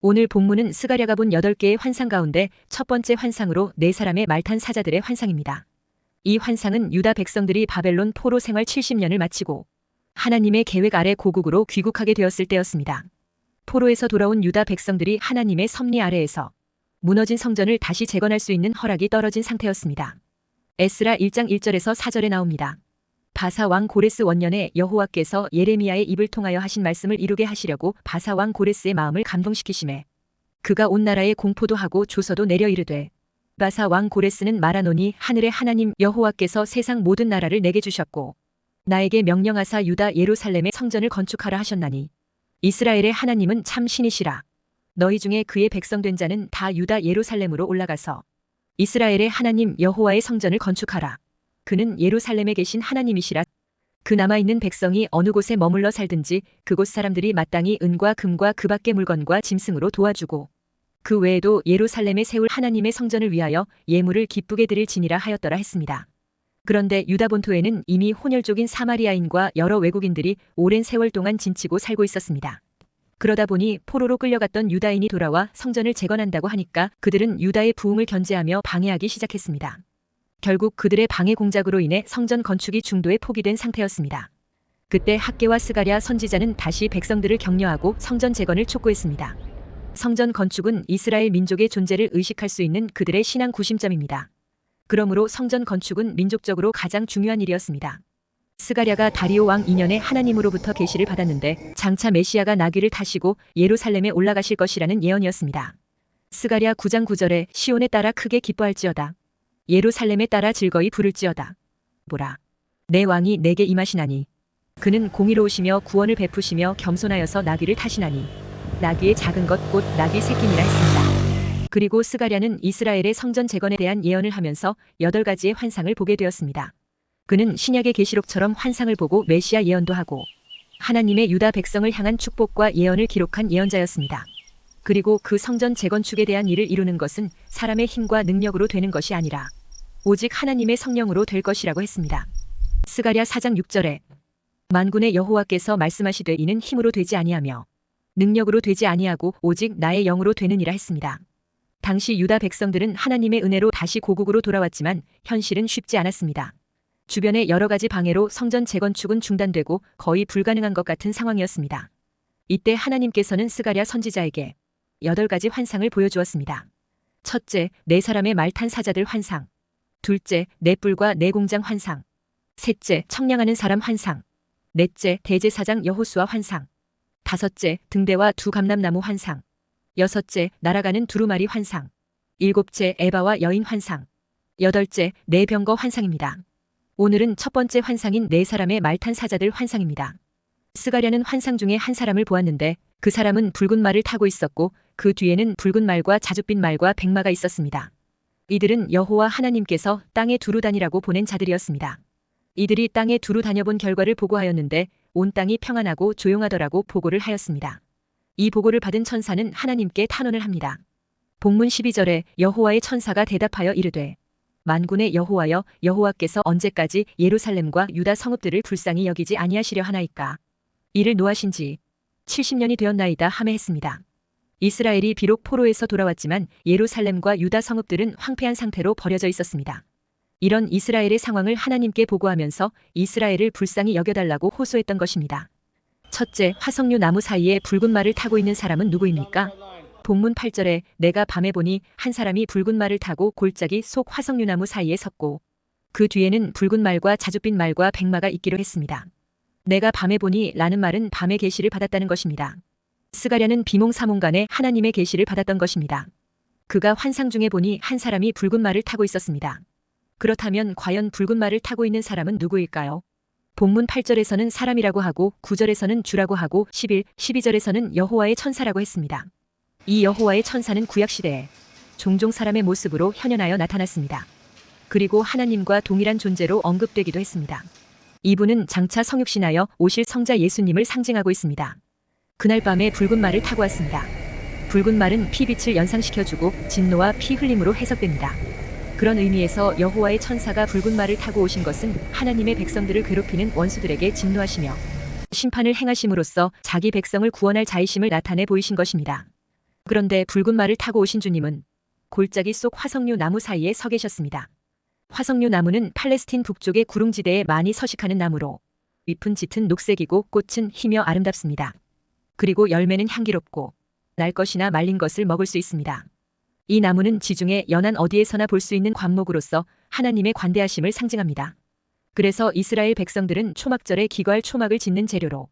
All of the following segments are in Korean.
오늘 본문은 스가랴가 본 8개의 환상 가운데 첫 번째 환상으로 4사람의 말탄 사자들의 환상입니다. 이 환상은 유다 백성들이 바벨론 포로 생활 70년을 마치고 하나님의 계획 아래 고국으로 귀국하게 되었을 때였습니다. 포로에서 돌아온 유다 백성들이 하나님의 섭리 아래에서 무너진 성전을 다시 재건할 수 있는 허락이 떨어진 상태였습니다. 에스라 1장 1절에서 4절에 나옵니다. 바사 왕 고레스 원년에 여호와께서 예레미야의 입을 통하여 하신 말씀을 이루게 하시려고 바사 왕 고레스의 마음을 감동시키시매 그가 온 나라에 공포도 하고 조서도 내려 이르되 바사 왕 고레스는 말하노니 하늘의 하나님 여호와께서 세상 모든 나라를 내게 주셨고 나에게 명령하사 유다 예루살렘의 성전을 건축하라 하셨나니 이스라엘의 하나님은 참 신이시라. 너희 중에 그의 백성 된 자는 다 유다 예루살렘으로 올라가서 이스라엘의 하나님 여호와의 성전을 건축하라. 그는 예루살렘에 계신 하나님이시라. 그 남아있는 백성이 어느 곳에 머물러 살든지 그곳 사람들이 마땅히 은과 금과 그 밖의 물건과 짐승으로 도와주고 그 외에도 예루살렘에 세울 하나님의 성전을 위하여 예물을 기쁘게 드릴지니라 하였더라 했습니다. 그런데 유다 본토에는 이미 혼혈족인 사마리아인과 여러 외국인들이 오랜 세월 동안 진치고 살고 있었습니다. 그러다 보니 포로로 끌려갔던 유다인이 돌아와 성전을 재건한다고 하니까 그들은 유다의 부흥을 견제하며 방해하기 시작했습니다. 결국 그들의 방해 공작으로 인해 성전 건축이 중도에 포기된 상태였습니다. 그때 학개와 스가랴 선지자는 다시 백성들을 격려하고 성전 재건을 촉구했습니다. 성전 건축은 이스라엘 민족의 존재를 의식할 수 있는 그들의 신앙 구심점입니다. 그러므로 성전 건축은 민족적으로 가장 중요한 일이었습니다. 스가랴가 다리오 왕 2년에 하나님으로부터 계시를 받았는데 장차 메시아가 나귀를 타시고 예루살렘에 올라가실 것이라는 예언이었습니다. 스가랴 9장 9절에 시온에 따라 크게 기뻐할지어다. 예루살렘에 따라 즐거이 부를지어다. 보라, 내 왕이 내게 임하시나니 그는 공의로우시며 구원을 베푸시며 겸손하여서 나귀를 타시나니 나귀의 작은 것 곧 나귀 새끼니라 했습니다. 그리고 스가랴는 이스라엘의 성전 재건에 대한 예언을 하면서 8가지의 환상을 보게 되었습니다. 그는 신약의 계시록처럼 환상을 보고 메시아 예언도 하고 하나님의 유다 백성을 향한 축복과 예언을 기록한 예언자였습니다. 그리고 그 성전 재건축에 대한 일을 이루는 것은 사람의 힘과 능력으로 되는 것이 아니라 오직 하나님의 성령으로 될 것이라고 했습니다. 스가랴 4장 6절에 만군의 여호와께서 말씀하시되 이는 힘으로 되지 아니하며 능력으로 되지 아니하고 오직 나의 영으로 되느니라 했습니다. 당시 유다 백성들은 하나님의 은혜로 다시 고국으로 돌아왔지만 현실은 쉽지 않았습니다. 주변의 여러 가지 방해로 성전 재건축은 중단되고 거의 불가능한 것 같은 상황이었습니다. 이때 하나님께서는 스가랴 선지자에게 8가지 환상을 보여주었습니다. 첫째, 4사람의 말 탄 사자들 환상. 둘째, 4뿔과 4공장 환상. 셋째, 청량하는 사람 환상. 넷째, 대제사장 여호수아 환상. 다섯째, 등대와 2 감람나무 환상. 여섯째, 날아가는 두루마리 환상. 일곱째, 에바와 여인 환상. 여덟째, 4병거 환상입니다. 오늘은 첫 번째 환상인 4사람의 말 탄 사자들 환상입니다. 스가랴는 환상 중에 한 사람을 보았는데 그 사람은 붉은 말을 타고 있었고 그 뒤에는 붉은 말과 자줏빛 말과 백마가 있었습니다. 이들은 여호와 하나님께서 땅에 두루 다니라고 보낸 자들이었습니다. 이들이 땅에 두루 다녀본 결과를 보고하였는데 온 땅이 평안하고 조용하더라고 보고를 하였습니다. 이 보고를 받은 천사는 하나님께 탄원을 합니다. 본문 12절에 여호와의 천사가 대답하여 이르되 만군의 여호와여 여호와께서 언제까지 예루살렘과 유다 성읍들을 불쌍히 여기지 아니하시려 하나이까. 이를 노하신 지 70년이 되었나이다 하매 했습니다. 이스라엘이 비록 포로에서 돌아왔지만 예루살렘과 유다 성읍들은 황폐한 상태로 버려져 있었습니다. 이런 이스라엘의 상황을 하나님께 보고하면서 이스라엘을 불쌍히 여겨달라고 호소했던 것입니다. 첫째, 화석류 나무 사이에 붉은 말을 타고 있는 사람은 누구입니까? 본문 8절에 내가 밤에 보니 한 사람이 붉은 말을 타고 골짜기 속 화석류 나무 사이에 섰고 그 뒤에는 붉은 말과 자줏빛 말과 백마가 있기로 했습니다. 내가 밤에 보니 라는 말은 밤의 계시를 받았다는 것입니다. 스가랴는 비몽사몽간에 하나님의 계시를 받았던 것입니다. 그가 환상 중에 보니 한 사람이 붉은 말을 타고 있었습니다. 그렇다면 과연 붉은 말을 타고 있는 사람은 누구일까요? 본문 8절에서는 사람이라고 하고 9절에서는 주라고 하고 11, 12절에서는 여호와의 천사라고 했습니다. 이 여호와의 천사는 구약시대에 종종 사람의 모습으로 현현하여 나타났습니다. 그리고 하나님과 동일한 존재로 언급되기도 했습니다. 이분은 장차 성육신하여 오실 성자 예수님을 상징하고 있습니다. 그날 밤에 붉은 말을 타고 왔습니다. 붉은 말은 피빛을 연상시켜주고 진노와 피 흘림으로 해석됩니다. 그런 의미에서 여호와의 천사가 붉은 말을 타고 오신 것은 하나님의 백성들을 괴롭히는 원수들에게 진노하시며 심판을 행하심으로써 자기 백성을 구원할 자이심을 나타내 보이신 것입니다. 그런데 붉은 말을 타고 오신 주님은 골짜기 속 화석류 나무 사이에 서 계셨습니다. 화석류 나무는 팔레스틴 북쪽의 구릉지대에 많이 서식하는 나무로 잎은 짙은 녹색이고 꽃은 희며 아름답습니다. 그리고 열매는 향기롭고 날 것이나 말린 것을 먹을 수 있습니다. 이 나무는 지중해 연안 어디에서나 볼 수 있는 관목으로서 하나님의 관대하심을 상징합니다. 그래서 이스라엘 백성들은 초막절에 기거할 초막을 짓는 재료로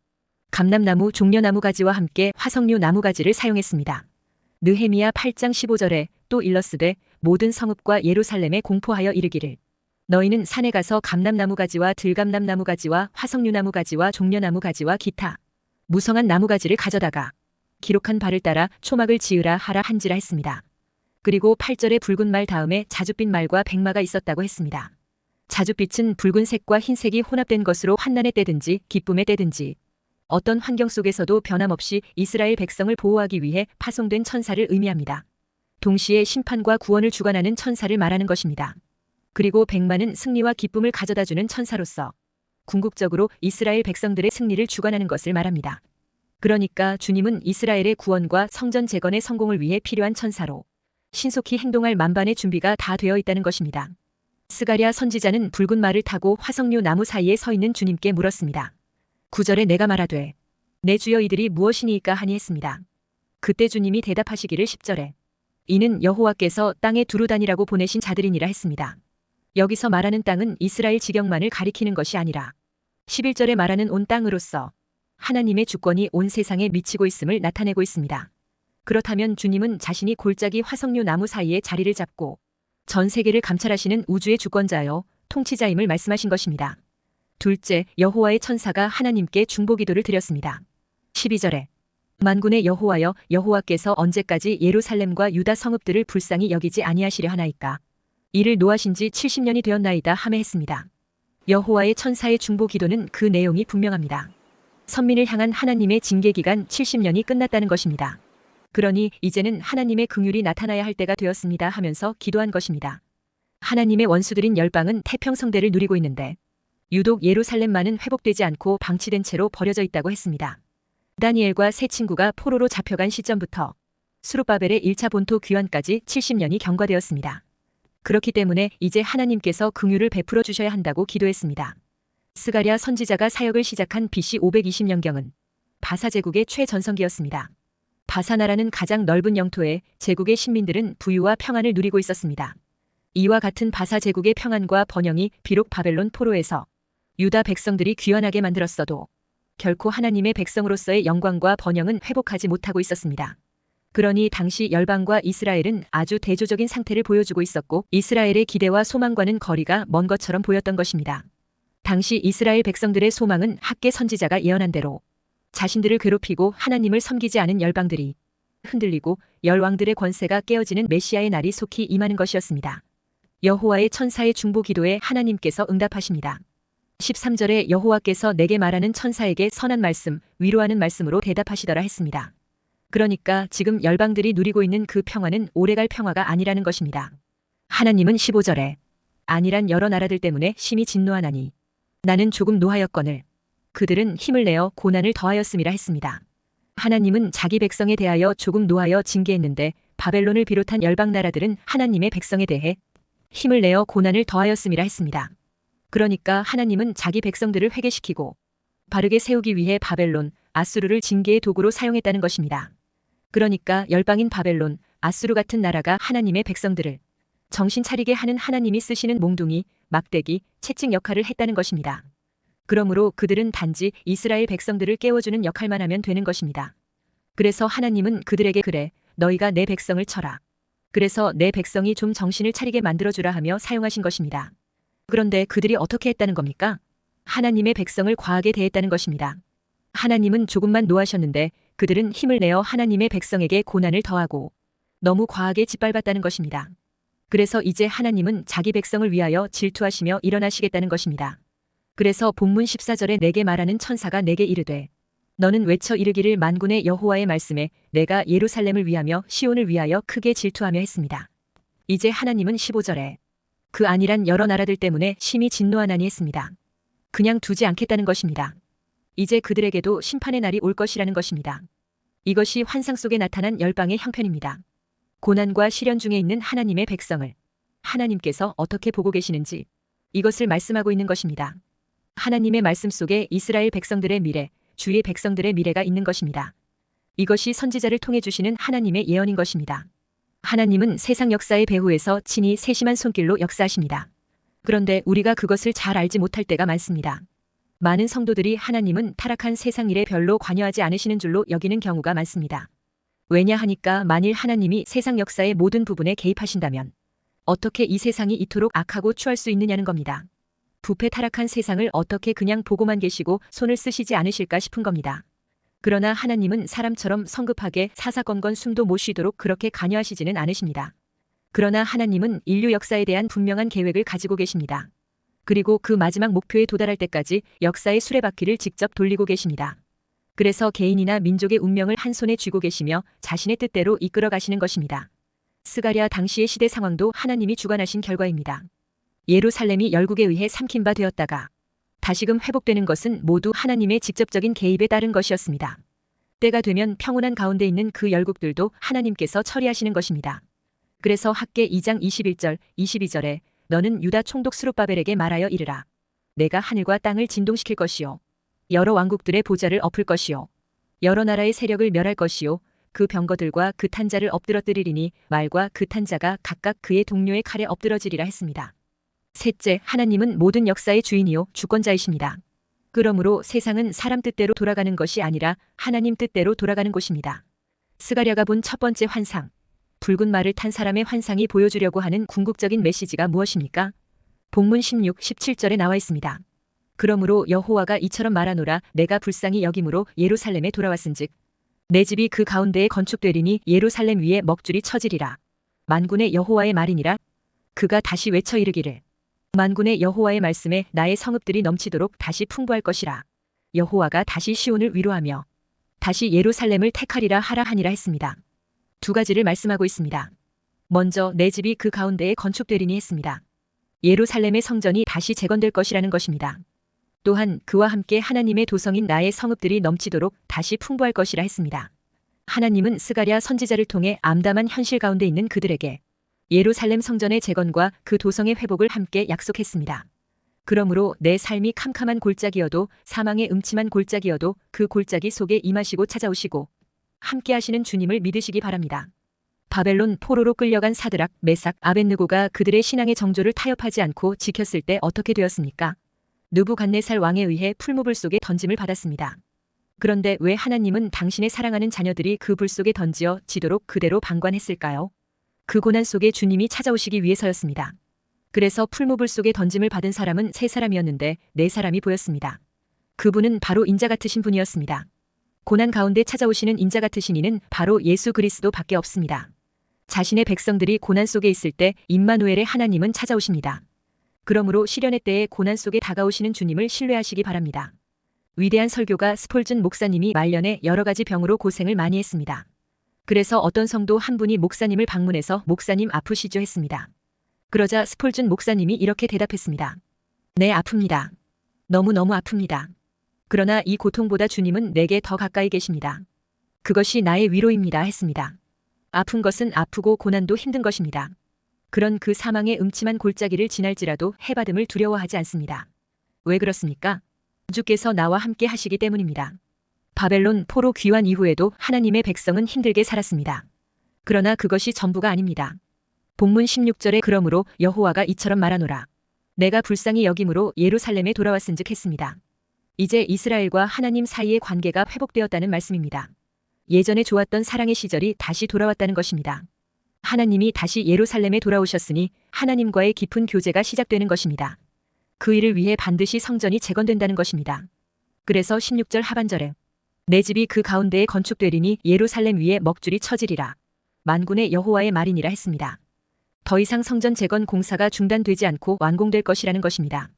감람나무, 종려나무 가지와 함께 화석류 나무 가지를 사용했습니다. 느헤미야 8장 15절에 또 일러스되 모든 성읍과 예루살렘에 공포하여 이르기를 너희는 산에 가서 감람나무 가지와 들감람나무 가지와 화석류 나무 가지와 종려나무 가지와 기타 무성한 나무 가지를 가져다가 기록한 바를 따라 초막을 지으라 하라 한지라 했습니다. 그리고 8절에 붉은 말 다음에 자줏빛 말과 백마가 있었다고 했습니다. 자줏빛은 붉은색과 흰색이 혼합된 것으로 환난의 때든지 기쁨의 때든지 어떤 환경 속에서도 변함없이 이스라엘 백성을 보호하기 위해 파송된 천사를 의미합니다. 동시에 심판과 구원을 주관하는 천사를 말하는 것입니다. 그리고 백마는 승리와 기쁨을 가져다주는 천사로서 궁극적으로 이스라엘 백성들의 승리를 주관하는 것을 말합니다. 그러니까 주님은 이스라엘의 구원과 성전 재건의 성공을 위해 필요한 천사로 신속히 행동할 만반의 준비가 다 되어 있다는 것입니다. 스가랴 선지자는 붉은 말을 타고 화석류 나무 사이에 서 있는 주님께 물었습니다. 9절에 내가 말하되 내 주여 이들이 무엇이니이까 하니 했습니다. 그때 주님이 대답하시기를 10절에 이는 여호와께서 땅에 두루 다니라고 보내신 자들이니라 했습니다. 여기서 말하는 땅은 이스라엘 지경만을 가리키는 것이 아니라 11절에 말하는 온 땅으로서 하나님의 주권이 온 세상에 미치고 있음을 나타내고 있습니다. 그렇다면 주님은 자신이 골짜기 화석류 나무 사이에 자리를 잡고 전 세계를 감찰하시는 우주의 주권자여 통치자임을 말씀하신 것입니다. 둘째, 여호와의 천사가 하나님께 중보기도를 드렸습니다. 12절에 만군의 여호와여 여호와께서 언제까지 예루살렘과 유다 성읍들을 불쌍히 여기지 아니하시려 하나이까 이를 노하신 지 70년이 되었나이다 하매 했습니다. 여호와의 천사의 중보기도는 그 내용이 분명합니다. 선민을 향한 하나님의 징계기간 70년이 끝났다는 것입니다. 그러니 이제는 하나님의 긍휼이 나타나야 할 때가 되었습니다 하면서 기도한 것입니다. 하나님의 원수들인 열방은 태평성대를 누리고 있는데 유독 예루살렘만은 회복되지 않고 방치된 채로 버려져 있다고 했습니다. 다니엘과 세 친구가 포로로 잡혀간 시점부터 스룹바벨의 1차 본토 귀환까지 70년이 경과되었습니다. 그렇기 때문에 이제 하나님께서 긍휼을 베풀어 주셔야 한다고 기도했습니다. 스가랴 선지자가 사역을 시작한 BC 520년경은 바사 제국의 최전성기였습니다. 바사 나라는 가장 넓은 영토에 제국의 신민들은 부유와 평안을 누리고 있었습니다. 이와 같은 바사 제국의 평안과 번영이 비록 바벨론 포로에서 유다 백성들이 귀환하게 만들었어도 결코 하나님의 백성으로서의 영광과 번영은 회복하지 못하고 있었습니다. 그러니 당시 열방과 이스라엘은 아주 대조적인 상태를 보여주고 있었고 이스라엘의 기대와 소망과는 거리가 먼 것처럼 보였던 것입니다. 당시 이스라엘 백성들의 소망은 학개 선지자가 예언한 대로 자신들을 괴롭히고 하나님을 섬기지 않은 열방들이 흔들리고 열왕들의 권세가 깨어지는 메시아의 날이 속히 임하는 것이었습니다. 여호와의 천사의 중보 기도에 하나님께서 응답하십니다. 13절에 여호와께서 내게 말하는 천사에게 선한 말씀, 위로하는 말씀으로 대답하시더라 했습니다. 그러니까 지금 열방들이 누리고 있는 그 평화는 오래갈 평화가 아니라는 것입니다. 하나님은 15절에 아니란 여러 나라들 때문에 심히 진노하나니 나는 조금 노하였거늘 그들은 힘을 내어 고난을 더하였음이라 했습니다. 하나님은 자기 백성에 대하여 조금 노하여 징계했는데 바벨론을 비롯한 열방 나라들은 하나님의 백성에 대해 힘을 내어 고난을 더하였음이라 했습니다. 그러니까 하나님은 자기 백성들을 회개시키고 바르게 세우기 위해 바벨론, 아수르를 징계의 도구로 사용했다는 것입니다. 그러니까 열방인 바벨론, 아수르 같은 나라가 하나님의 백성들을 정신 차리게 하는 하나님이 쓰시는 몽둥이, 막대기, 채찍 역할을 했다는 것입니다. 그러므로 그들은 단지 이스라엘 백성들을 깨워주는 역할만 하면 되는 것입니다. 그래서 하나님은 그들에게 그래, 너희가 내 백성을 쳐라. 그래서 내 백성이 좀 정신을 차리게 만들어주라 하며 사용하신 것입니다. 그런데 그들이 어떻게 했다는 겁니까? 하나님의 백성을 과하게 대했다는 것입니다. 하나님은 조금만 노하셨는데 그들은 힘을 내어 하나님의 백성에게 고난을 더하고 너무 과하게 짓밟았다는 것입니다. 그래서 이제 하나님은 자기 백성을 위하여 질투하시며 일어나시겠다는 것입니다. 그래서 본문 14절에 내게 말하는 천사가 내게 이르되 너는 외쳐 이르기를 만군의 여호와의 말씀에 내가 예루살렘을 위하며 시온을 위하여 크게 질투하며 했습니다. 이제 하나님은 15절에 그 안일한 여러 나라들 때문에 심히 진노하나니 했습니다. 그냥 두지 않겠다는 것입니다. 이제 그들에게도 심판의 날이 올 것이라는 것입니다. 이것이 환상 속에 나타난 열방의 형편입니다. 고난과 시련 중에 있는 하나님의 백성을 하나님께서 어떻게 보고 계시는지 이것을 말씀하고 있는 것입니다. 하나님의 말씀 속에 이스라엘 백성들의 미래, 주의 백성들의 미래가 있는 것입니다. 이것이 선지자를 통해 주시는 하나님의 예언인 것입니다. 하나님은 세상 역사의 배후에서 친히 세심한 손길로 역사하십니다. 그런데 우리가 그것을 잘 알지 못할 때가 많습니다. 많은 성도들이 하나님은 타락한 세상 일에 별로 관여하지 않으시는 줄로 여기는 경우가 많습니다. 왜냐하니까 만일 하나님이 세상 역사의 모든 부분에 개입하신다면 어떻게 이 세상이 이토록 악하고 추할 수 있느냐는 겁니다. 부패 타락한 세상을 어떻게 그냥 보고만 계시고 손을 쓰시지 않으실까 싶은 겁니다. 그러나 하나님은 사람처럼 성급하게 사사건건 숨도 못 쉬도록 그렇게 관여하시지는 않으십니다. 그러나 하나님은 인류 역사에 대한 분명한 계획을 가지고 계십니다. 그리고 그 마지막 목표에 도달할 때까지 역사의 수레바퀴를 직접 돌리고 계십니다. 그래서 개인이나 민족의 운명을 한 손에 쥐고 계시며 자신의 뜻대로 이끌어 가시는 것입니다. 스가랴 당시의 시대 상황도 하나님이 주관하신 결과입니다. 예루살렘이 열국에 의해 삼킨 바 되었다가 다시금 회복되는 것은 모두 하나님의 직접적인 개입에 따른 것이었습니다. 때가 되면 평온한 가운데 있는 그 열국들도 하나님께서 처리하시는 것입니다. 그래서 학개 2장 21절, 22절에 너는 유다 총독 스룹바벨에게 말하여 이르라. 내가 하늘과 땅을 진동시킬 것이요. 여러 왕국들의 보좌를 엎을 것이요. 여러 나라의 세력을 멸할 것이요. 그 병거들과 그 탄자를 엎드러뜨리리니 말과 그 탄자가 각각 그의 동료의 칼에 엎드러지리라 했습니다. 셋째, 하나님은 모든 역사의 주인이요 주권자이십니다. 그러므로 세상은 사람 뜻대로 돌아가는 것이 아니라 하나님 뜻대로 돌아가는 곳입니다. 스가랴가 본 첫 번째 환상, 붉은 말을 탄 사람의 환상이 보여주려고 하는 궁극적인 메시지가 무엇입니까? 본문 16, 17절에 나와 있습니다. 그러므로 여호와가 이처럼 말하노라. 내가 불쌍히 여김으로 예루살렘에 돌아왔은즉 내 집이 그 가운데에 건축되리니 예루살렘 위에 먹줄이 쳐지리라. 만군의 여호와의 말이니라. 그가 다시 외쳐 이르기를 만군의 여호와의 말씀에 나의 성읍들이 넘치도록 다시 풍부할 것이라. 여호와가 다시 시온을 위로하며 다시 예루살렘을 택하리라 하라 하니라 했습니다. 두 가지를 말씀하고 있습니다. 먼저 내 집이 그 가운데에 건축되리니 했습니다. 예루살렘의 성전이 다시 재건될 것이라는 것입니다. 또한 그와 함께 하나님의 도성인 나의 성읍들이 넘치도록 다시 풍부할 것이라 했습니다. 하나님은 스가랴 선지자를 통해 암담한 현실 가운데 있는 그들에게 예루살렘 성전의 재건과 그 도성의 회복을 함께 약속했습니다. 그러므로 내 삶이 캄캄한 골짜기여도 사망의 음침한 골짜기여도 그 골짜기 속에 임하시고 찾아오시고 함께 하시는 주님을 믿으시기 바랍니다. 바벨론 포로로 끌려간 사드락, 메삭, 아벳느고가 그들의 신앙의 정조를 타협하지 않고 지켰을 때 어떻게 되었습니까? 느부갓네살 왕에 의해 풀무불 속에 던짐을 받았습니다. 그런데 왜 하나님은 당신의 사랑하는 자녀들이 그 불 속에 던지어 지도록 그대로 방관했을까요? 그 고난 속에 주님이 찾아오시기 위해서였습니다. 그래서 풀무불 속에 던짐을 받은 사람은 세 사람이었는데 네 사람이 보였습니다. 그분은 바로 인자 같으신 분이었습니다. 고난 가운데 찾아오시는 인자 같으신 이는 바로 예수 그리스도밖에 없습니다. 자신의 백성들이 고난 속에 있을 때 임마누엘의 하나님은 찾아오십니다. 그러므로 시련의 때에 고난 속에 다가오시는 주님을 신뢰하시기 바랍니다. 위대한 설교가 스폴준 목사님이 말년에 여러 가지 병으로 고생을 많이 했습니다. 그래서 어떤 성도 한 분이 목사님을 방문해서 목사님 아프시죠 했습니다. 그러자 스폴준 목사님이 이렇게 대답했습니다. 네, 아픕니다. 너무너무 아픕니다. 그러나 이 고통보다 주님은 내게 더 가까이 계십니다. 그것이 나의 위로입니다 했습니다. 아픈 것은 아프고 고난도 힘든 것입니다. 그런 그 사망의 음침한 골짜기를 지날지라도 해받음을 두려워하지 않습니다. 왜 그렇습니까? 주께서 나와 함께 하시기 때문입니다. 바벨론 포로 귀환 이후에도 하나님의 백성은 힘들게 살았습니다. 그러나 그것이 전부가 아닙니다. 본문 16절에 그러므로 여호와가 이처럼 말하노라. 내가 불쌍히 여김으로 예루살렘에 돌아왔은즉 했습니다. 이제 이스라엘과 하나님 사이의 관계가 회복되었다는 말씀입니다. 예전에 좋았던 사랑의 시절이 다시 돌아왔다는 것입니다. 하나님이 다시 예루살렘에 돌아오셨으니 하나님과의 깊은 교제가 시작되는 것입니다. 그 일을 위해 반드시 성전이 재건된다는 것입니다. 그래서 16절 하반절에 내 집이 그 가운데에 건축되리니 예루살렘 위에 먹줄이 쳐지리라. 만군의 여호와의 말이니라 했습니다. 더 이상 성전 재건 공사가 중단되지 않고 완공될 것이라는 것입니다.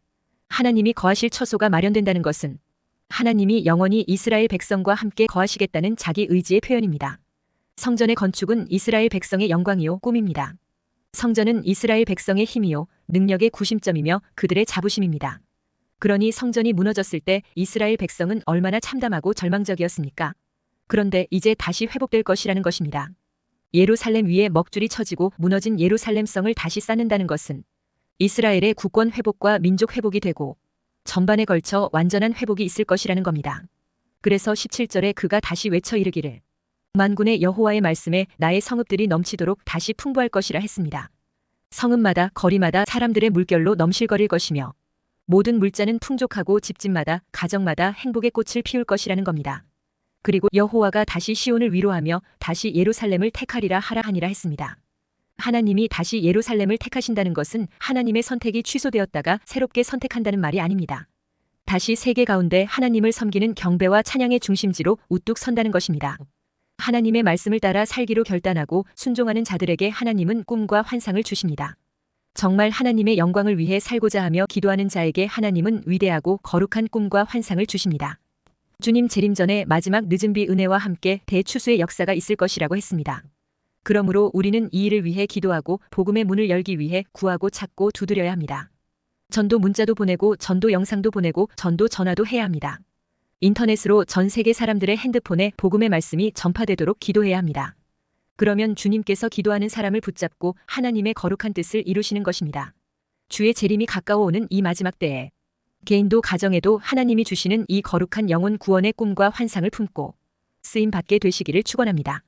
하나님이 거하실 처소가 마련된다는 것은 하나님이 영원히 이스라엘 백성과 함께 거하시겠다는 자기 의지의 표현입니다. 성전의 건축은 이스라엘 백성의 영광이요 꿈입니다. 성전은 이스라엘 백성의 힘이요 능력의 구심점이며 그들의 자부심입니다. 그러니 성전이 무너졌을 때 이스라엘 백성은 얼마나 참담하고 절망적이었습니까? 그런데 이제 다시 회복될 것이라는 것입니다. 예루살렘 위에 먹줄이 쳐지고 무너진 예루살렘성을 다시 쌓는다는 것은 이스라엘의 국권 회복과 민족 회복이 되고 전반에 걸쳐 완전한 회복이 있을 것이라는 겁니다. 그래서 17절에 그가 다시 외쳐 이르기를 만군의 여호와의 말씀에 나의 성읍들이 넘치도록 다시 풍부할 것이라 했습니다. 성읍마다 거리마다 사람들의 물결로 넘실거릴 것이며 모든 물자는 풍족하고 집집마다 가정마다 행복의 꽃을 피울 것이라는 겁니다. 그리고 여호와가 다시 시온을 위로하며 다시 예루살렘을 택하리라 하라 하니라 했습니다. 하나님이 다시 예루살렘을 택하신다는 것은 하나님의 선택이 취소되었다가 새롭게 선택한다는 말이 아닙니다. 다시 세계 가운데 하나님을 섬기는 경배와 찬양의 중심지로 우뚝 선다는 것입니다. 하나님의 말씀을 따라 살기로 결단하고 순종하는 자들에게 하나님은 꿈과 환상을 주십니다. 정말 하나님의 영광을 위해 살고자 하며 기도하는 자에게 하나님은 위대하고 거룩한 꿈과 환상을 주십니다. 주님 재림 전에 마지막 늦은 비 은혜와 함께 대추수의 역사가 있을 것이라고 했습니다. 그러므로 우리는 이 일을 위해 기도하고 복음의 문을 열기 위해 구하고 찾고 두드려야 합니다. 전도 문자도 보내고 전도 영상도 보내고 전도 전화도 해야 합니다. 인터넷으로 전 세계 사람들의 핸드폰에 복음의 말씀이 전파되도록 기도해야 합니다. 그러면 주님께서 기도하는 사람을 붙잡고 하나님의 거룩한 뜻을 이루시는 것입니다. 주의 재림이 가까워 오는 이 마지막 때에 개인도 가정에도 하나님이 주시는 이 거룩한 영혼 구원의 꿈과 환상을 품고 쓰임 받게 되시기를 축원합니다.